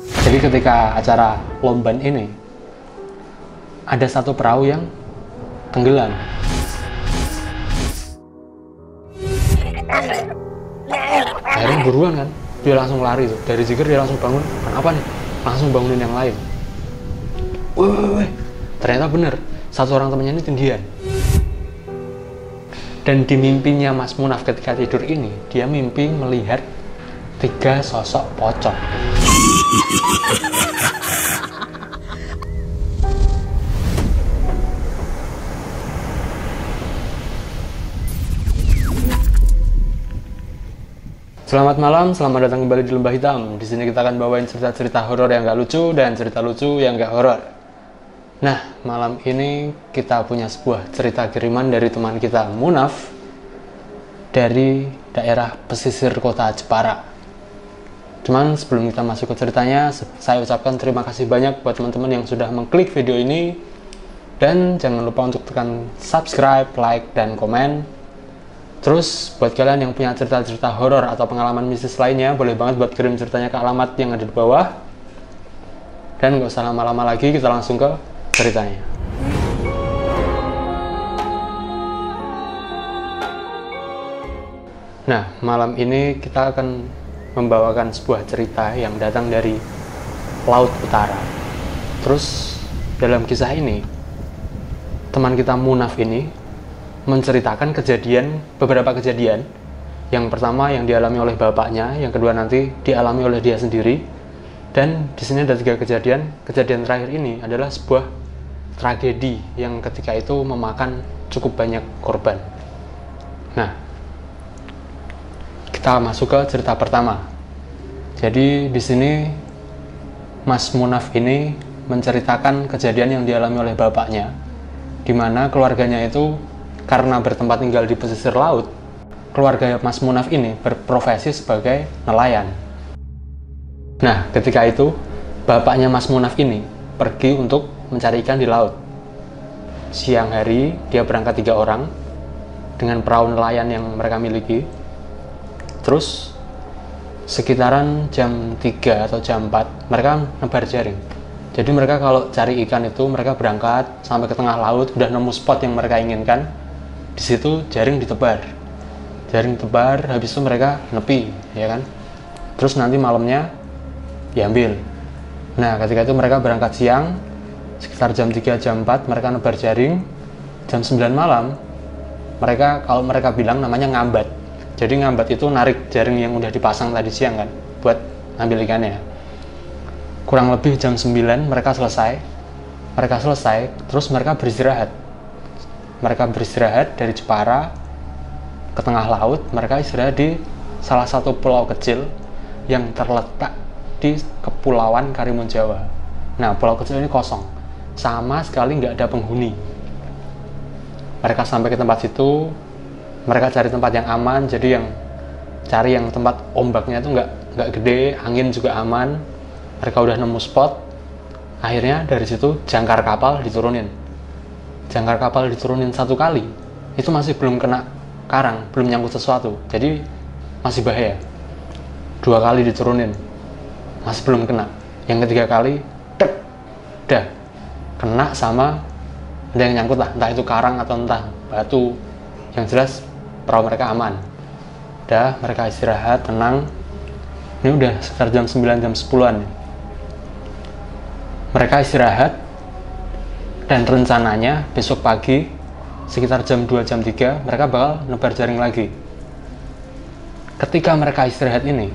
Jadi ketika acara lomban ini, ada satu perahu yang tenggelam. Akhirnya buruan kan, dia langsung lari tuh. Dari Jigger dia langsung bangun, kenapa nih? Langsung bangunin yang lain. Woi, ternyata bener, satu orang temannya ini tindihan. Dan di mimpinya Mas Munaf ketika tidur ini, dia mimpi melihat 3 sosok pocong. Selamat malam, selamat datang kembali di Lembah Hitam. Di sini kita akan bawain cerita-cerita horor yang gak lucu dan cerita lucu yang gak horor. Nah, malam ini kita punya sebuah cerita kiriman dari teman kita, Munaf, dari daerah pesisir kota Jepara. Cuman sebelum kita masuk ke ceritanya, saya ucapkan terima kasih banyak buat teman-teman yang sudah mengklik video ini. Dan jangan lupa untuk tekan subscribe, like, dan komen. Terus buat kalian yang punya cerita-cerita horor atau pengalaman mistis lainnya, boleh banget buat kirim ceritanya ke alamat yang ada di bawah. Dan gak usah lama-lama lagi, kita langsung ke ceritanya. Nah, malam ini kita akan membawakan sebuah cerita yang datang dari Laut Utara. Terus dalam kisah ini, teman kita Munaf ini menceritakan beberapa kejadian. Yang pertama yang dialami oleh bapaknya, yang kedua nanti dialami oleh dia sendiri. Dan di sini ada 3 kejadian. Kejadian terakhir ini adalah sebuah tragedi yang ketika itu memakan cukup banyak korban. Nah, kita masuk ke cerita pertama. Jadi di sini Mas Munaf ini menceritakan kejadian yang dialami oleh bapaknya, di mana keluarganya itu karena bertempat tinggal di pesisir laut, keluarga Mas Munaf ini berprofesi sebagai nelayan. Nah, ketika itu, bapaknya Mas Munaf ini pergi untuk mencari ikan di laut. Siang hari, dia berangkat 3 orang dengan perahu nelayan yang mereka miliki. Terus, sekitaran jam 3 atau jam 4, mereka nebar jaring. Jadi mereka kalau cari ikan itu, mereka berangkat sampai ke tengah laut, udah nemu spot yang mereka inginkan. Di situ jaring ditebar, habis itu mereka nepi, ya kan? Terus nanti malamnya diambil. Nah, ketika itu mereka berangkat siang, sekitar jam 3, jam 4, mereka nebar jaring. Jam 9 malam, kalau mereka bilang namanya ngambat. Jadi ngambat itu narik jaring yang udah dipasang tadi siang kan, buat ambil ikannya. Kurang lebih jam 9 mereka selesai, terus mereka beristirahat. Mereka beristirahat dari Jepara ke tengah laut. Mereka istirahat di salah satu pulau kecil yang terletak di Kepulauan Karimun Jawa. Nah, pulau kecil ini kosong, sama sekali nggak ada penghuni. Mereka sampai ke tempat situ, mereka cari tempat yang aman. Jadi cari yang tempat ombaknya itu nggak gede, angin juga aman. Mereka udah nemu spot. Akhirnya dari situ jangkar kapal diturunin. Jangkar kapal diturunin 1 kali, itu masih belum kena karang, belum nyangkut sesuatu, jadi masih bahaya. 2 kali diturunin, masih belum kena. Yang 3 kali, tek, dah, kena sama ada yang nyangkut lah, entah itu karang atau entah batu. Yang jelas perahu mereka aman. Dah, mereka istirahat, tenang. Ini udah sekitar jam 9, jam 10-an. Mereka istirahat. Dan rencananya besok pagi sekitar jam 2, jam 3 mereka bakal nebar jaring lagi. Ketika mereka istirahat ini,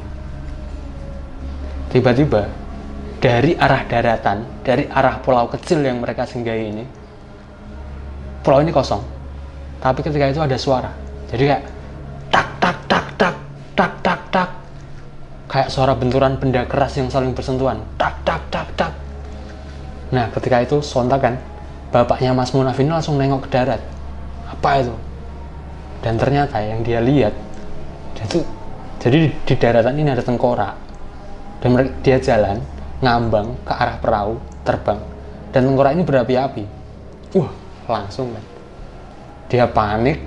tiba-tiba dari arah daratan, dari arah pulau kecil yang mereka singgahi ini, pulau ini kosong. Tapi ketika itu ada suara. Jadi kayak tak tak tak tak tak tak tak, kayak suara benturan benda keras yang saling bersentuhan. Tak tak tak tak. Nah, ketika itu sontak kan, bapaknya Mas Munaf ini langsung nengok ke darat. Apa itu? Dan ternyata yang dia lihat, jadi di daratan ini ada tengkorak. Dan dia jalan, ngambang ke arah perahu, terbang. Dan tengkorak ini berapi-api. Langsung kan. Dia panik.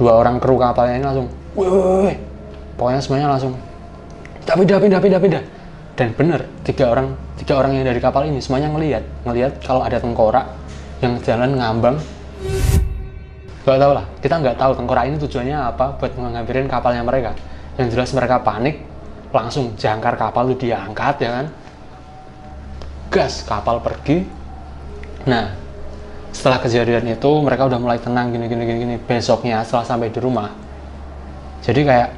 2 orang kru kapalnya ini langsung, woi. Pokoknya semuanya langsung, pindah. Dan bener, tiga orang yang dari kapal ini semuanya ngelihat kalau ada tengkorak yang jalan ngambang. Gak tau lah, kita nggak tahu tengkorak ini tujuannya apa buat menghampirin kapalnya mereka. Yang jelas mereka panik, langsung jangkar kapal itu diangkat ya kan, gas kapal pergi. Nah, setelah kejadian itu mereka udah mulai tenang gini. Besoknya setelah sampai di rumah, jadi kayak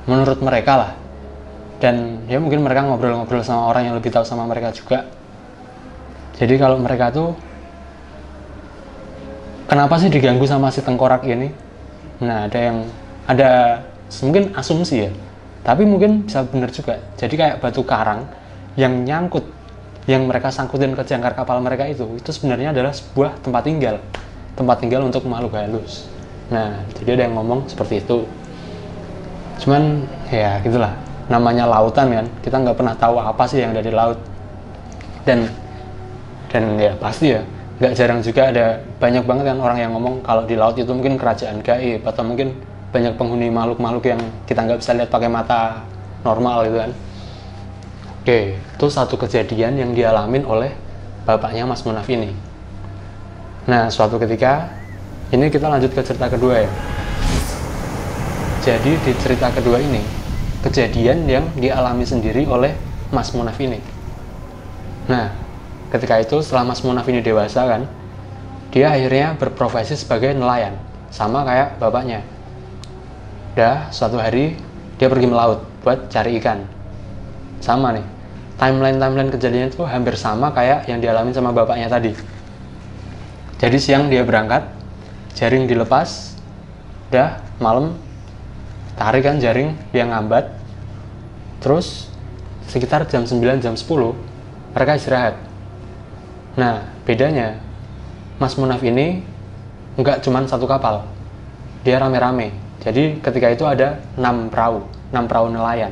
menurut mereka lah, dan ya mungkin mereka ngobrol-ngobrol sama orang yang lebih tahu sama mereka juga. Jadi kalau mereka tuh kenapa sih diganggu sama si tengkorak ini? Nah, ada mungkin asumsi ya, tapi mungkin bisa benar juga. Jadi kayak batu karang yang nyangkut, yang mereka sangkutin ke jangkar kapal mereka itu sebenarnya adalah sebuah tempat tinggal untuk makhluk halus. Nah, jadi ada yang ngomong seperti itu. Cuman ya gitulah, namanya lautan kan, kita nggak pernah tahu apa sih yang ada di laut. Dan ya pasti ya, nggak jarang juga ada banyak banget kan orang yang ngomong kalau di laut itu mungkin kerajaan gaib, atau mungkin banyak penghuni makhluk-makhluk yang kita nggak bisa lihat pakai mata normal gitu kan. Oke, itu satu kejadian yang dialamin oleh bapaknya Mas Munaf ini. Nah, suatu ketika, ini kita lanjut ke cerita kedua ya. Jadi di cerita kedua ini, kejadian yang dialami sendiri oleh Mas Munaf ini. Nah, ketika itu setelah Mas Munaf ini dewasa kan, dia akhirnya berprofesi sebagai nelayan, sama kayak bapaknya. Suatu hari dia pergi melaut buat cari ikan. Sama nih, timeline kejadiannya itu hampir sama kayak yang dialami sama bapaknya tadi. Jadi siang dia berangkat, jaring dilepas, malam tarik kan jaring, dia ngambat. Terus sekitar jam 9, jam 10 mereka istirahat. Nah, bedanya Mas Munaf ini nggak cuma satu kapal, dia rame-rame. Jadi ketika itu ada 6 perahu nelayan.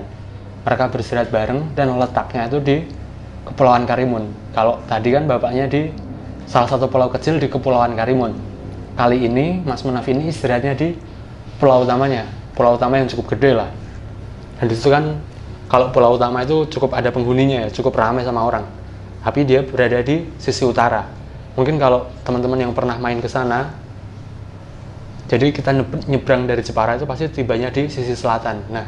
Mereka beristirahat bareng dan letaknya itu di Kepulauan Karimun. Kalau tadi kan bapaknya di salah satu pulau kecil di Kepulauan Karimun. Kali ini Mas Munaf ini istirahatnya di pulau utamanya, pulau utama yang cukup gede lah. Dan disitu kan kalau pulau utama itu cukup ada penghuninya ya, cukup ramai sama orang. Tapi dia berada di sisi utara. Mungkin kalau teman-teman yang pernah main ke sana, jadi kita nyebrang dari Jepara itu pasti tibanya di sisi selatan. Nah,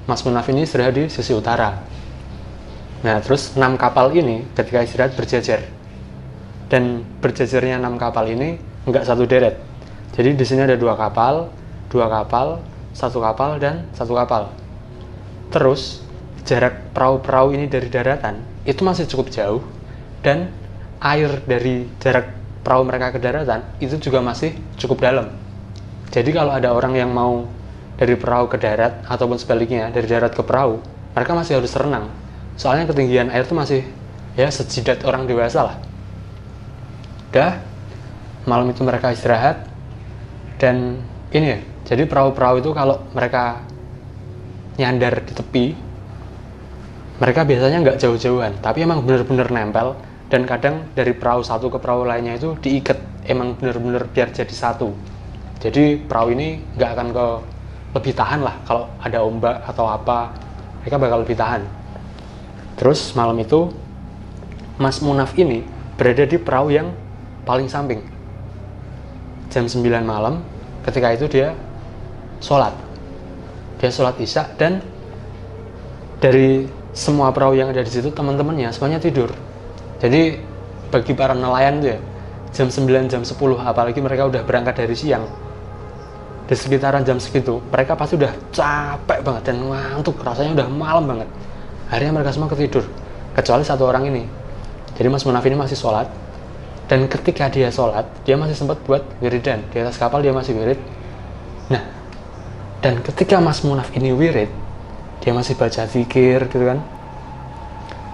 Mas Munaf ini istirahat di sisi utara. Nah, terus 6 kapal ini ketika istirahat berjejer. Dan berjejernya 6 kapal ini nggak satu deret. Jadi di sini ada 2 kapal, 1 kapal, dan 1 kapal. Terus jarak perahu-perahu ini dari daratan itu masih cukup jauh, dan air dari jarak perahu mereka ke daratan itu juga masih cukup dalam. Jadi kalau ada orang yang mau dari perahu ke darat ataupun sebaliknya dari darat ke perahu, mereka masih harus renang. Soalnya ketinggian air itu masih ya sejidat orang dewasa lah. Malam itu mereka istirahat, dan ini ya, jadi perahu-perahu itu kalau mereka nyandar di tepi, mereka biasanya nggak jauh-jauhan, tapi emang bener-bener nempel. Dan kadang dari perahu satu ke perahu lainnya itu diikat, emang bener-bener biar jadi satu. Jadi perahu ini nggak akan lebih tahan lah, kalau ada ombak atau apa, mereka bakal lebih tahan. Terus malam itu Mas Munaf ini berada di perahu yang paling samping. Jam 9 malam, ketika itu dia sholat isya, dan dari semua perahu yang ada di situ teman-temannya semuanya tidur. Jadi bagi para nelayan itu ya, jam 9, jam 10, apalagi mereka udah berangkat dari siang, di sekitaran jam segitu mereka pasti udah capek banget dan ngantuk, rasanya udah malam banget. Akhirnya mereka semua ketidur, kecuali 1 orang ini. Jadi Mas Munaf ini masih sholat, dan ketika dia sholat, dia masih sempat buat wiridan. Di atas kapal dia masih wirid. Nah, dan ketika Mas Munaf ini wirid, dia masih baca zikir gitu kan.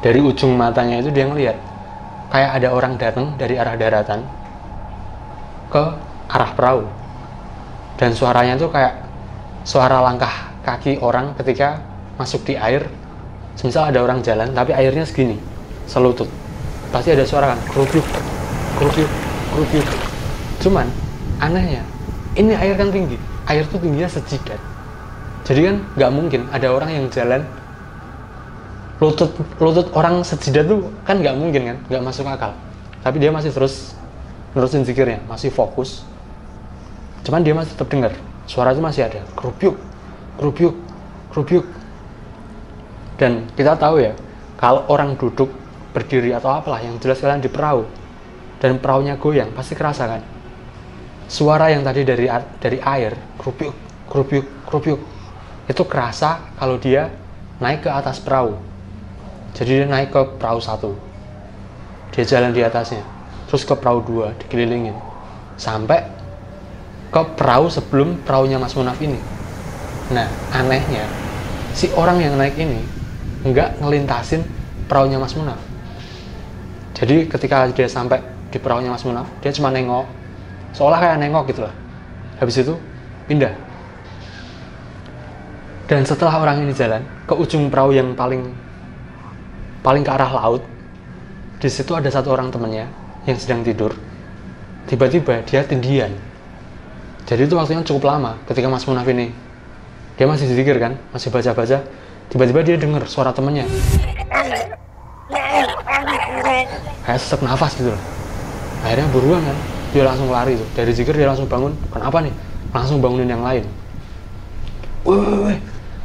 Dari ujung matanya itu dia ngeliat kayak ada orang datang dari arah daratan ke arah perahu. Dan suaranya itu kayak suara langkah kaki orang ketika masuk di air. Misal ada orang jalan, tapi airnya segini, selutut. Pasti ada suara kan, kerukyuk. Cuman, anehnya, ini air kan tinggi. Air tuh tingginya sejidat. Jadi kan nggak mungkin ada orang yang jalan lutut lutut orang sejidat tuh kan nggak mungkin kan, nggak masuk akal. Tapi dia masih terus nerusin zikirnya, masih fokus. Cuman dia masih tetap dengar suara itu masih ada, kerubyuk, kerubyuk, kerubyuk. Dan kita tahu ya, kalau orang duduk, berdiri atau apalah, yang jelas kalian di perahu dan perahunya goyang, pasti kerasa kan. Suara yang tadi dari air, kerubyuk, kerubyuk, kerubyuk, itu kerasa kalau dia naik ke atas perahu. Jadi dia naik ke perahu 1, dia jalan di atasnya, terus ke perahu 2, dikelilingin, sampai ke perahu sebelum perahunya Mas Munaf ini. Nah, anehnya, si orang yang naik ini nggak ngelintasin perahunya Mas Munaf. Jadi ketika dia sampai di perahunya Mas Munaf, dia cuma nengok, seolah kayak nengok gitu lah. Habis itu pindah. Dan setelah orang ini jalan ke ujung perahu yang paling ke arah laut, di situ ada satu orang temannya yang sedang tidur. Tiba-tiba dia tindihan. Jadi itu waktunya cukup lama. Ketika Mas Munaf ini, dia masih zikir kan, masih baca-baca, tiba-tiba dia dengar suara temannya kayak sesak nafas gitu loh. Akhirnya buruan kan, dia langsung lari tuh. Dari zikir dia langsung bangun. Kenapa nih? Langsung bangunin yang lain. Wih.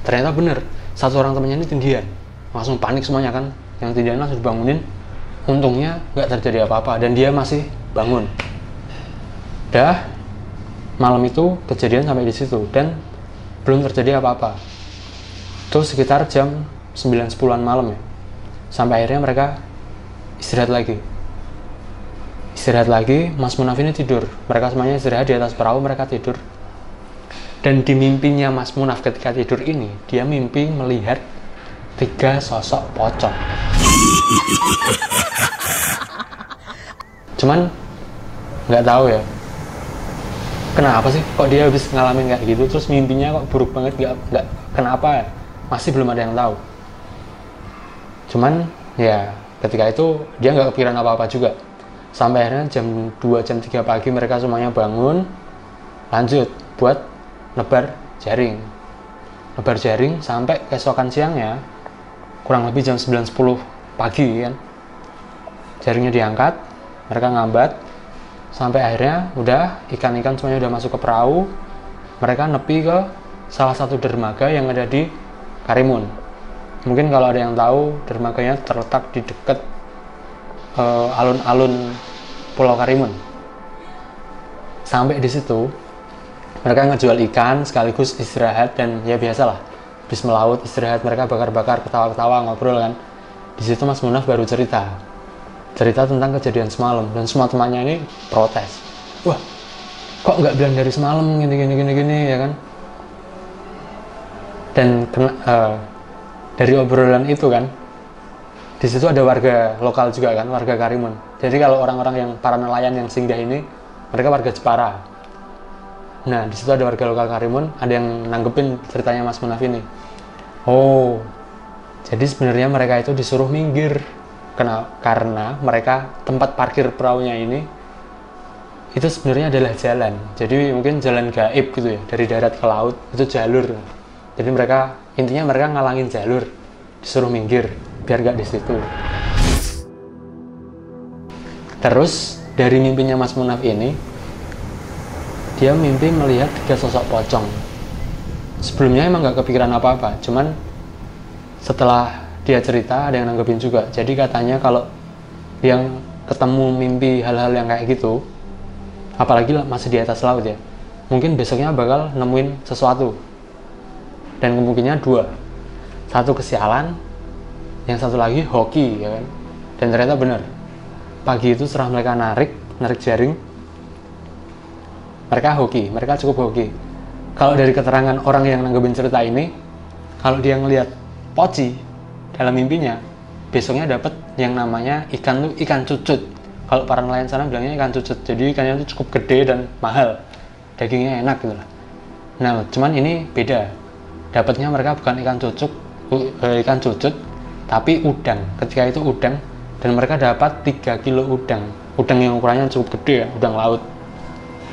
Ternyata bener, satu orang temannya ini tindihan. Langsung panik semuanya kan. Yang tindihan langsung dibangunin. Untungnya nggak terjadi apa-apa dan dia masih bangun. Dah malam itu kejadian sampai di situ dan belum terjadi apa-apa. Itu sekitar jam 9-10an malam ya. Sampai akhirnya mereka istirahat lagi. Mas Munaf ini tidur. Mereka semuanya istirahat di atas perahu, mereka tidur. Dan di mimpinya Mas Munaf ketika tidur ini, dia mimpi melihat 3 sosok pocong. Cuman nggak tahu ya, kenapa sih kok dia habis ngalamin kayak gitu, terus mimpinya kok buruk banget, nggak kenapa, masih belum ada yang tahu. Cuman ya ketika itu dia nggak kepikiran apa-apa juga. Sampai akhirnya jam 2, jam 3 pagi mereka semuanya bangun, lanjut buat nebar jaring sampai keesokan siangnya, kurang lebih jam 9-10 pagi kan, jaringnya diangkat, mereka ngambat, sampai akhirnya udah ikan-ikan semuanya udah masuk ke perahu. Mereka nepi ke salah satu dermaga yang ada di Karimun. Mungkin kalau ada yang tahu, dermaganya terletak di dekat alun-alun Pulau Karimun. Sampai di situ mereka ngejual ikan sekaligus istirahat, dan ya biasalah, habis melaut istirahat, mereka bakar-bakar, ketawa-ketawa, ngobrol kan. Di situ Mas Munaf baru cerita tentang kejadian semalam, dan semua temannya ini protes. Wah, kok nggak bilang dari semalam gini ya kan? Dan dari obrolan itu kan, di situ ada warga lokal juga kan, warga Karimun. Jadi kalau orang-orang yang para nelayan yang singgah ini, mereka warga Jepara. Nah, di situ ada warga lokal Karimun, ada yang nanggepin ceritanya Mas Munaf ini. Oh, jadi sebenarnya mereka itu disuruh minggir karena mereka tempat parkir perahunya ini itu sebenarnya adalah jalan. Jadi mungkin jalan gaib gitu ya, dari darat ke laut itu jalur. Jadi intinya mereka ngalangin jalur, disuruh minggir biar gak di situ. Terus dari mimpinya Mas Munaf ini, dia mimpi melihat 3 sosok pocong. Sebelumnya emang gak kepikiran apa-apa, cuman setelah dia cerita ada yang nanggepin juga. Jadi katanya kalau yang ketemu mimpi hal-hal yang kayak gitu, apalagi masih di atas laut ya, mungkin besoknya bakal nemuin sesuatu. Dan kemungkinannya 2, satu kesialan, yang satu lagi hoki ya kan. Dan ternyata benar, pagi itu setelah mereka narik jaring, mereka cukup hoki. Kalau dari keterangan orang yang nanggepin cerita ini, kalau dia ngelihat poci dalam mimpinya, besoknya dapat yang namanya ikan cucut. Kalau para nelayan sana bilangnya ikan cucut. Jadi ikannya itu cukup gede dan mahal, dagingnya enak gitu lah. Nah, cuman ini beda, dapatnya mereka bukan ikan cucut, tapi udang. Ketika itu udang, dan mereka dapat 3 kilo udang yang ukurannya cukup gede ya, udang laut.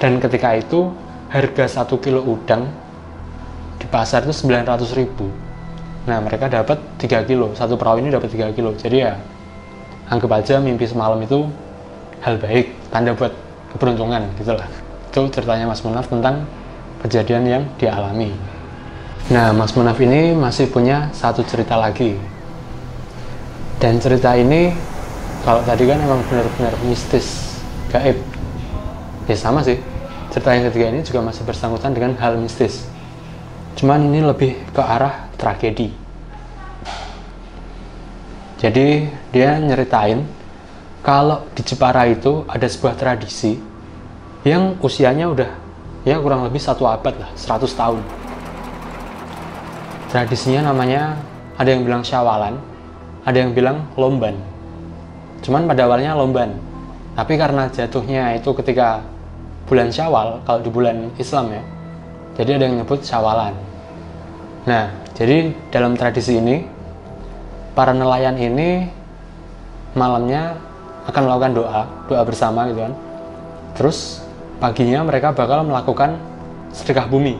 Dan ketika itu harga 1 kilo udang di pasar itu 900.000. Nah, mereka dapat 3 kilo, satu perahu ini dapat 3 kilo. Jadi ya, anggap aja mimpi semalam itu hal baik, tanda buat keberuntungan gitu lah. Itu ceritanya Mas Munaf tentang kejadian yang dialami. Nah, Mas Munaf ini masih punya satu cerita lagi. Dan cerita ini, kalau tadi kan emang benar-benar mistis, gaib. Ya sama sih, cerita yang ketiga ini juga masih bersangkutan dengan hal mistis. Cuman ini lebih ke arah tragedi. Jadi dia nyeritain kalau di Jepara itu ada sebuah tradisi yang usianya udah ya kurang lebih 1 abad lah, 100 tahun. Tradisinya namanya, ada yang bilang syawalan, ada yang bilang lomban. Cuman pada awalnya lomban, tapi karena jatuhnya itu ketika bulan Syawal, kalau di bulan Islam ya, jadi ada yang nyebut syawalan. Nah, jadi dalam tradisi ini, para nelayan ini malamnya akan melakukan doa bersama gitu kan. Terus paginya mereka bakal melakukan sedekah bumi.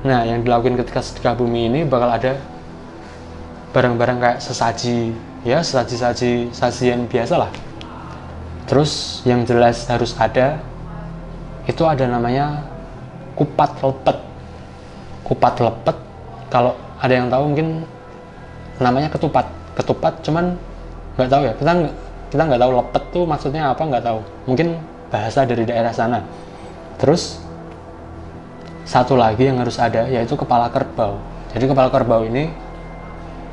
Nah, yang dilakukan ketika sedekah bumi ini bakal ada barang-barang kayak sesaji, ya sajian biasa lah. Terus yang jelas harus ada, itu ada namanya kupat lepet. Kupat lepet, kalau ada yang tahu mungkin namanya ketupat, cuman nggak tahu ya, kita nggak tahu lepet tuh maksudnya apa, nggak tahu, mungkin bahasa dari daerah sana. Terus satu lagi yang harus ada yaitu kepala kerbau. Jadi kepala kerbau ini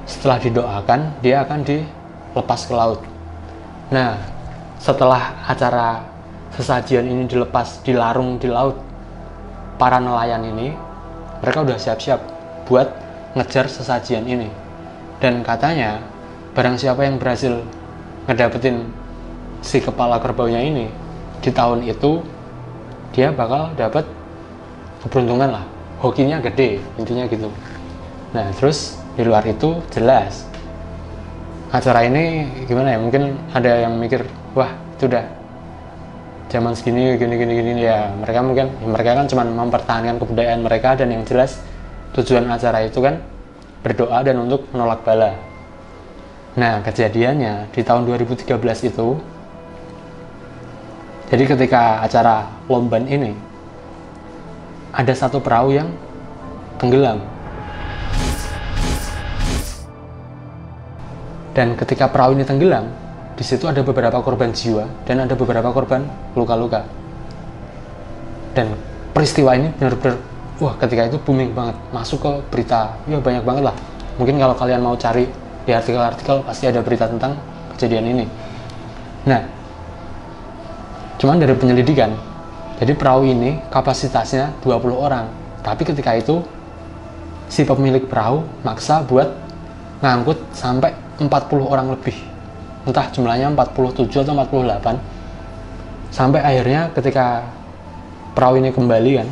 setelah didoakan dia akan dilepas ke laut. Nah, setelah acara sesajian ini dilepas, dilarung di laut, para nelayan ini mereka udah siap-siap buat ngejar sesajian ini. Dan katanya barang siapa yang berhasil ngedapetin si kepala kerbaunya ini di tahun itu, dia bakal dapet keberuntungan lah, hokinya gede, intinya gitu. Nah, terus di luar itu jelas acara ini gimana ya, mungkin ada yang mikir, wah itu udah zaman segini gini ya, mereka kan cuma mempertahankan kebudayaan mereka, dan yang jelas tujuan acara itu kan berdoa dan untuk menolak bala. Nah, kejadiannya di tahun 2013 itu, jadi ketika acara lomban ini ada satu perahu yang tenggelam. Dan ketika perahu ini tenggelam, di situ ada beberapa korban jiwa dan ada beberapa korban luka-luka. Dan peristiwa ini benar-benar, wah, ketika itu booming banget, masuk ke berita, ya banyak banget lah. Mungkin kalau kalian mau cari di artikel-artikel pasti ada berita tentang kejadian ini. Nah, cuman dari penyelidikan, jadi perahu ini kapasitasnya 20 orang, tapi ketika itu si pemilik perahu maksa buat ngangkut sampai 40 orang lebih. Entah jumlahnya 47 atau 48. Sampai akhirnya ketika perahu ini kembali kan,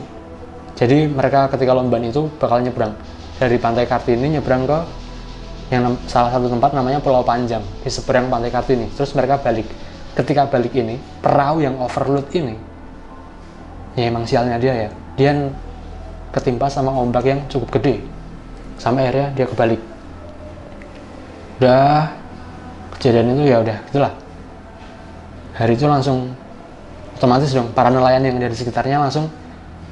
jadi mereka ketika lomban itu bakal nyebrang dari Pantai Kartini, nyebrang ke yang salah satu tempat namanya Pulau Panjang di seberang Pantai Kartini. Terus mereka balik. Ketika balik ini, perahu yang overload ini, ya emang sialnya dia ya, dia ketimpa sama ombak yang cukup gede, sampai akhirnya dia kebalik. Udah kejadian itu ya udah gitulah. Hari itu langsung otomatis dong, para nelayan yang dari sekitarnya langsung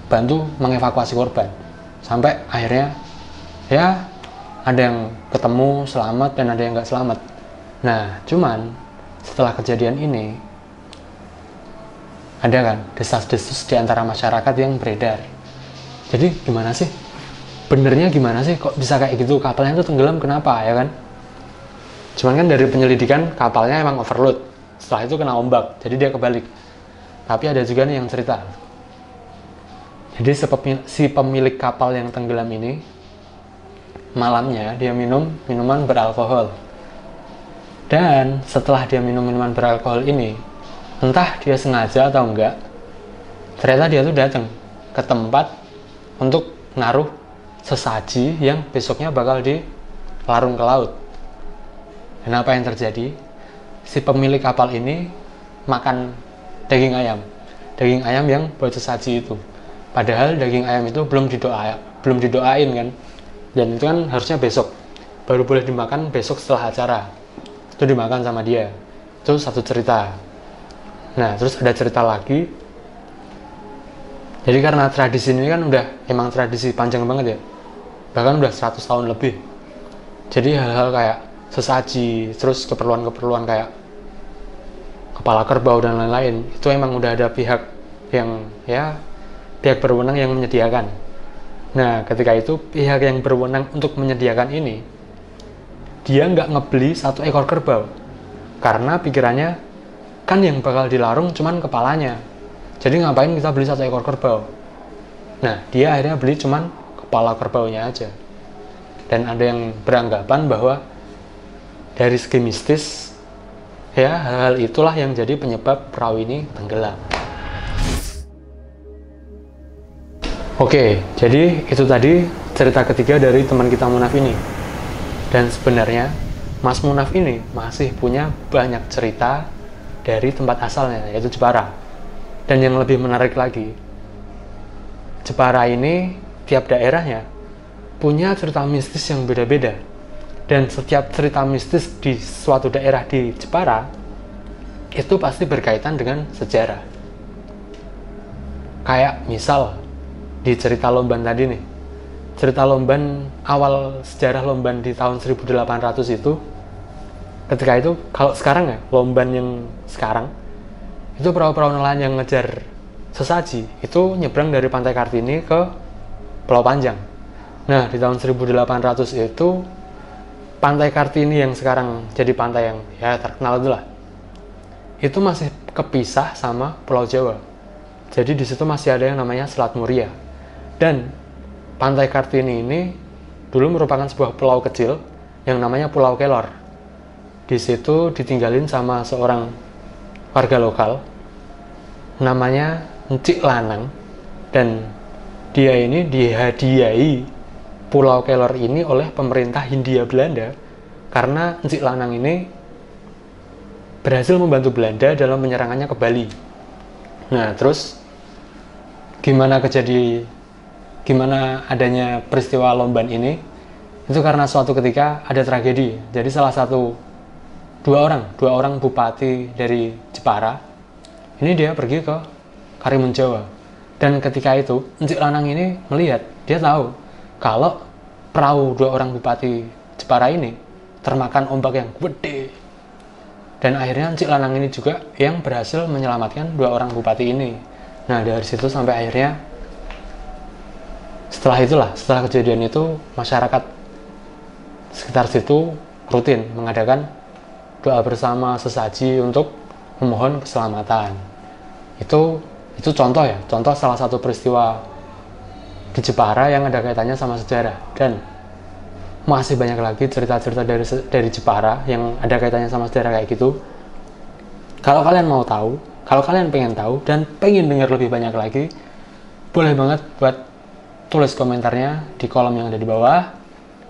bantu mengevakuasi korban. Sampai akhirnya ya ada yang ketemu selamat dan ada yang nggak selamat. Nah, cuman setelah kejadian ini ada kan desas-desus di antara masyarakat yang beredar. Jadi gimana sih? Benernya gimana sih? Kok bisa kayak gitu? Kapalnya itu tenggelam kenapa ya kan? Cuman kan dari penyelidikan kapalnya emang overload. Setelah itu kena ombak, jadi dia kebalik. Tapi ada juga nih yang cerita. Jadi si pemilik kapal yang tenggelam ini malamnya dia minum minuman beralkohol. Dan setelah dia minum minuman beralkohol ini, entah dia sengaja atau enggak, ternyata dia tuh datang ke tempat untuk naruh sesaji yang besoknya bakal dilarung ke laut. Dan apa yang terjadi? Si pemilik kapal ini makan daging ayam yang buat sesaji itu. Padahal daging ayam itu belum didoain kan. Dan itu kan harusnya besok, baru boleh dimakan besok setelah acara. Itu dimakan sama dia. Itu satu cerita. Nah, terus ada cerita lagi. Jadi karena tradisi ini kan udah emang tradisi panjang banget ya. Bahkan udah 100 tahun lebih. Jadi hal-hal kayak sesaji, terus keperluan-keperluan kayak kepala kerbau dan lain-lain, itu emang udah ada pihak yang pihak berwenang yang menyediakan. Nah, ketika itu pihak yang berwenang untuk menyediakan ini, dia nggak ngebeli 1 ekor kerbau, karena pikirannya kan yang bakal dilarung cuman kepalanya. Jadi ngapain kita beli 1 ekor kerbau? Nah, dia akhirnya beli cuman kepala kerbaunya aja. Dan ada yang beranggapan bahwa dari segi mistis, hal-hal itulah yang jadi penyebab perahu ini tenggelam. Oke, jadi itu tadi cerita ketiga dari teman kita Munaf ini. Dan sebenarnya Mas Munaf ini masih punya banyak cerita dari tempat asalnya, yaitu Jepara. Dan yang lebih menarik lagi, Jepara ini tiap daerahnya punya cerita mistis yang beda-beda. Dan setiap cerita mistis di suatu daerah di Jepara itu pasti berkaitan dengan sejarah. Kayak misal di cerita Lomban tadi nih, cerita Lomban, awal sejarah Lomban di tahun 1800 itu, ketika itu, kalau sekarang ya, Lomban yang sekarang itu perahu-perahu nelayan yang ngejar sesaji itu nyebrang dari Pantai Kartini ke Pulau Panjang. Nah, di tahun 1800 itu Pantai Kartini yang sekarang jadi pantai yang terkenal itulah, itu masih kepisah sama Pulau Jawa. Jadi di situ masih ada yang namanya Selat Muria. Dan Pantai Kartini ini dulu merupakan sebuah pulau kecil yang namanya Pulau Kelor. Di situ ditinggalin sama seorang warga lokal namanya Encik Lanang, dan dia ini dihadiahi Pulau Kelor ini oleh pemerintah Hindia Belanda karena Encik Lanang ini berhasil membantu Belanda dalam penyerangannya ke Bali. Nah, terus gimana adanya peristiwa Lomban ini? Itu karena suatu ketika ada tragedi. Jadi dua orang bupati dari Jepara ini dia pergi ke Karimun Jawa. Dan ketika itu Encik Lanang ini melihat, dia tahu kalau perahu 2 orang bupati Jepara ini termakan ombak yang gede. Dan akhirnya Encik Lanang ini juga yang berhasil menyelamatkan 2 orang bupati ini. Nah, dari situ sampai akhirnya setelah kejadian itu, masyarakat sekitar situ rutin mengadakan doa bersama sesaji untuk memohon keselamatan. Itu contoh salah satu peristiwa di Jepara yang ada kaitannya sama sejarah. Dan masih banyak lagi cerita-cerita dari Jepara yang ada kaitannya sama sejarah kayak gitu. Kalau kalian mau tahu, kalau kalian pengen tahu dan pengen dengar lebih banyak lagi, boleh banget buat tulis komentarnya di kolom yang ada di bawah.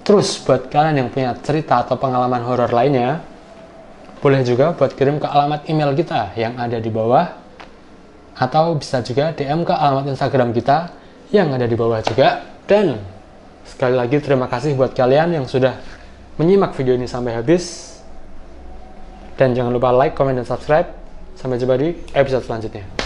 Terus buat kalian yang punya cerita atau pengalaman horor lainnya, boleh juga buat kirim ke alamat email kita yang ada di bawah, atau bisa juga DM ke alamat Instagram kita yang ada di bawah juga. Dan sekali lagi terima kasih buat kalian yang sudah menyimak video ini sampai habis. Dan jangan lupa like, comment, dan subscribe. Sampai jumpa di episode selanjutnya.